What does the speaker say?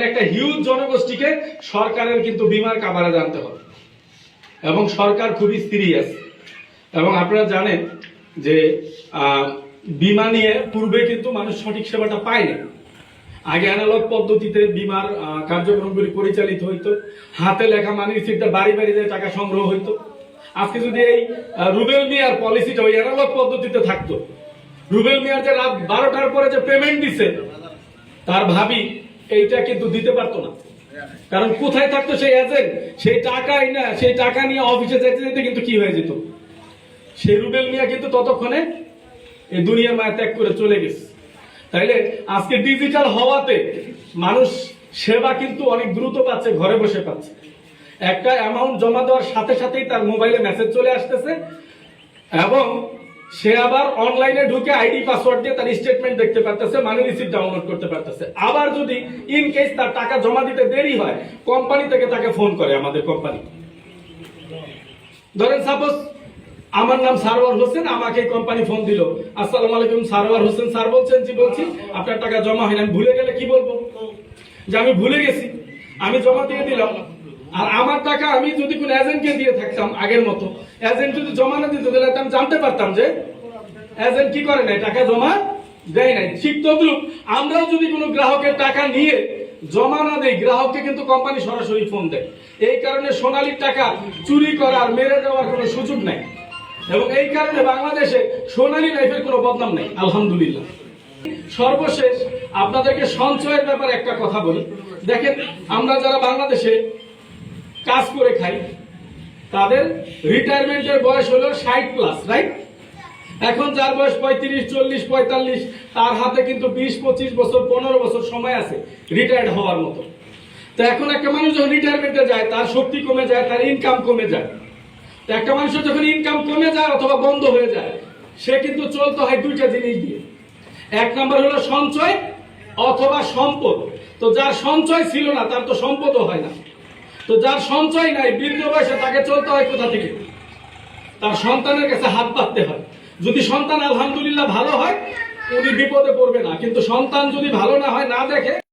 এখানে একটা হিউজ জনগোষ্ঠীকে সরকারের কিন্তু বিমার কাভারেজ আনতে হবে এবং সরকার খুবই সিরিয়াস। এবং আপনারা জানেন যে বিমা নিয়ে পূর্বে কিন্তু মানুষ সঠিক সেবাটা পায়নি। আগে অ্যানালগ পদ্ধতিতে বিমার কার্যক্রমগুলি পরিচালিত হইতো, হাতে লেখা মানি রিসিপ্টে বাড়ি বাড়ি যে টাকা সংগ্রহ হইতো। আজকে যদি এই রুবেল মিয়ার পলিসিটা ওই অ্যানালগ পদ্ধতিতে থাকতো, রুবেল মিয়ার যে রাত 12টার পরে যে পেমেন্ট দিছে তার ভাবি এইটা কিন্তু দিতে পারতো না। কারণ কোথায় থাকতো সেই এজেন্ট, সেই টাকাই না, সেই টাকা নিয়ে অফিসে যেতে যেতে কিন্তু কি হয়ে যেত, সেই রুবেল মিয়া কিন্তু ততক্ষণে এই দুনিয়ার মায়া ত্যাগ করে চলে গেছে। তাইলে আজকে ডিজিটাল হওয়াতে মানুষ সেবা কিন্তু অনেক দ্রুত পাচ্ছে, ঘরে বসে পাচ্ছে। একটা অ্যামাউন্ট জমা দেওয়ার সাথে সাথেই তার মোবাইলে মেসেজ চলে আসতেছে এবং সে আবার অনলাইনে ঢুকে আইডি পাসওয়ার্ড দিয়ে তার স্টেটমেন্ট দেখতে পারতেছে, মানি রিসিপ্ট ডাউনলোড করতে পারতেছে। আবার যদি ইন কেস তার টাকা জমা দিতে দেরি হয়, কোম্পানি থেকে তাকে ফোন করে আমাদের কোম্পানি। ধরেন সাপোজ আমার নাম সারওয়ার হোসেন, আমাকে কোম্পানি ফোন দিল, আসসালামু আলাইকুম সারওয়ার হোসেন স্যার বলছেন? জি বলছি। আপনার টাকা জমা হয়নি। আমি ভুলে গেলে কি বলবো? যে আমি ভুলে গেছি, আমি জমা দিয়ে দিলাম। আর আমার টাকা আমি যদি কোন এজেন্টকে দিয়ে থাকতাম আগের মতো, এজেন্ট যদি জমা না দিতে দিলে আমি জানতে পারতাম যে এজেন্ট কি করে নাই, টাকা জমা দেয় নাই। ঠিক তদ্রুপ আমরাও যদি কোনো গ্রাহকের টাকা নিয়ে জমা না দেই, গ্রাহককে কিন্তু কোম্পানি সরাসরি ফোন দেয়। এই কারণে সোনালীর টাকা চুরি করার, মেরে দেওয়ার কোনো সুযোগ নাই। এবং এই কারণে বাংলাদেশে সোনালী লাইফের কোনো বদনাম নেই, আলহামদুলিল্লাহ। সর্বশেষ আপনাদেরকে সঞ্চয়ের ব্যাপারে একটা কথা বলি। দেখেন, আমরা যারা বাংলাদেশে কাজ করে খাই তাদের রিটায়ারমেন্টের বয়স হলো 60+, রাইট? এখন যার বয়স 35, 40, 45, তার হাতে কিন্তু 20, 25 বছর, 15 বছর সময় আছে রিটায়ার্ড হওয়ার মতো। তো এখন একটা মানুষ যখন রিটায়ারমেন্টে যায়, তার শক্তি কমে যায়, তার ইনকাম কমে যায়। তো একটা মানুষের যখন ইনকাম কমে যায় অথবা বন্ধ হয়ে যায়, সে কিন্তু চলতে হয় দুইটা জিনিস দিয়ে। এক নম্বর হলো সঞ্চয় অথবা সম্পদ। তো যার সঞ্চয় ছিল না তার তো সম্পদও হয় না। তো যার সঞ্চয় নাই, বৃদ্ধ বয়সে তাকে চলতে হয় কোথা থেকে? তার সন্তানের কাছে হাত পাততে হয়। যদি সন্তান আলহামদুলিল্লাহ ভালো হয়, উনি বিপদে পড়বে না। কিন্তু সন্তান যদি ভালো না হয়, না দেখে